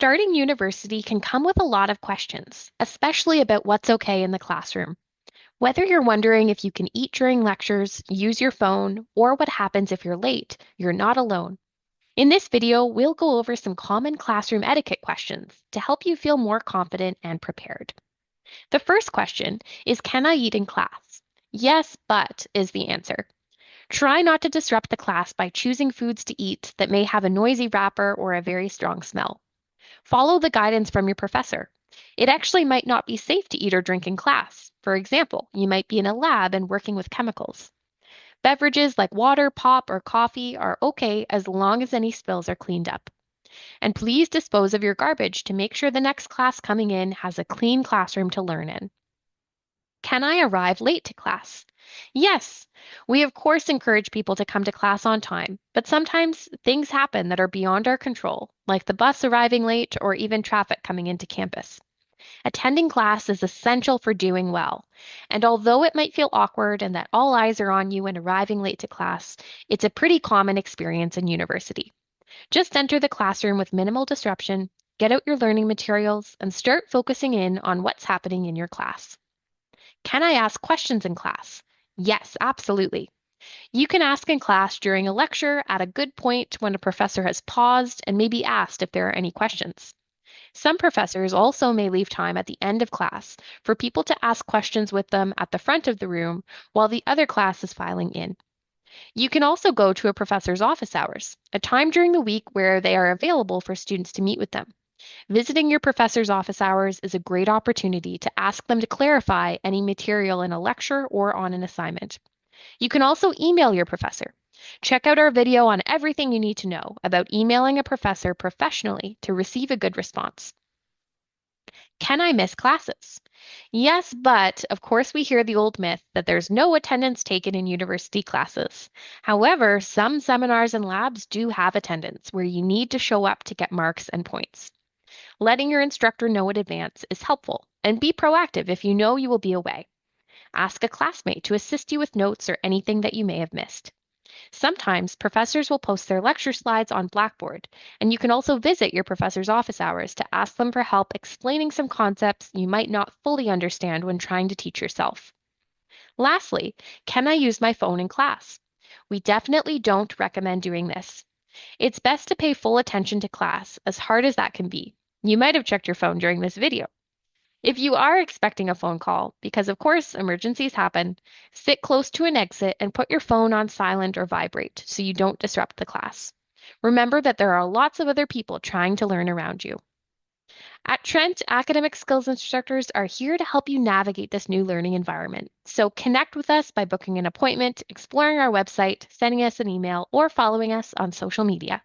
Starting university can come with a lot of questions, especially about what's okay in the classroom. Whether you're wondering if you can eat during lectures, use your phone, or what happens if you're late, you're not alone. In this video, we'll go over some common classroom etiquette questions to help you feel more confident and prepared. The first question is, can I eat in class? Yes, but is the answer. Try not to disrupt the class by choosing foods to eat that may have a noisy wrapper or a very strong smell. Follow the guidance from your professor. It actually might not be safe to eat or drink in class. For example, you might be in a lab and working with chemicals. Beverages like water, pop, or coffee are okay as long as any spills are cleaned up. And please dispose of your garbage to make sure the next class coming in has a clean classroom to learn in. Can I arrive late to class? Yes, we of course encourage people to come to class on time, but sometimes things happen that are beyond our control, like the bus arriving late or even traffic coming into campus. Attending class is essential for doing well, and although it might feel awkward and that all eyes are on you when arriving late to class, it's a pretty common experience in university. Just enter the classroom with minimal disruption, get out your learning materials, and start focusing in on what's happening in your class. Can I ask questions in class? Yes, absolutely. You can ask in class during a lecture at a good point when a professor has paused and maybe asked if there are any questions. Some professors also may leave time at the end of class for people to ask questions with them at the front of the room while the other class is filing in. You can also go to a professor's office hours, a time during the week where they are available for students to meet with them. Visiting your professor's office hours is a great opportunity to ask them to clarify any material in a lecture or on an assignment. You can also email your professor. Check out our video on everything you need to know about emailing a professor professionally to receive a good response. Can I miss classes? Yes, but of course, we hear the old myth that there's no attendance taken in university classes. However, some seminars and labs do have attendance where you need to show up to get marks and points. Letting your instructor know in advance is helpful, and be proactive if you know you will be away. Ask a classmate to assist you with notes or anything that you may have missed. Sometimes professors will post their lecture slides on Blackboard, and you can also visit your professor's office hours to ask them for help explaining some concepts you might not fully understand when trying to teach yourself. Lastly, can I use my phone in class? We definitely don't recommend doing this. It's best to pay full attention to class, as hard as that can be. You might have checked your phone during this video. If you are expecting a phone call, because of course emergencies happen, sit close to an exit and put your phone on silent or vibrate so you don't disrupt the class. Remember that there are lots of other people trying to learn around you. At Trent, academic skills instructors are here to help you navigate this new learning environment. So connect with us by booking an appointment, exploring our website, sending us an email, or following us on social media.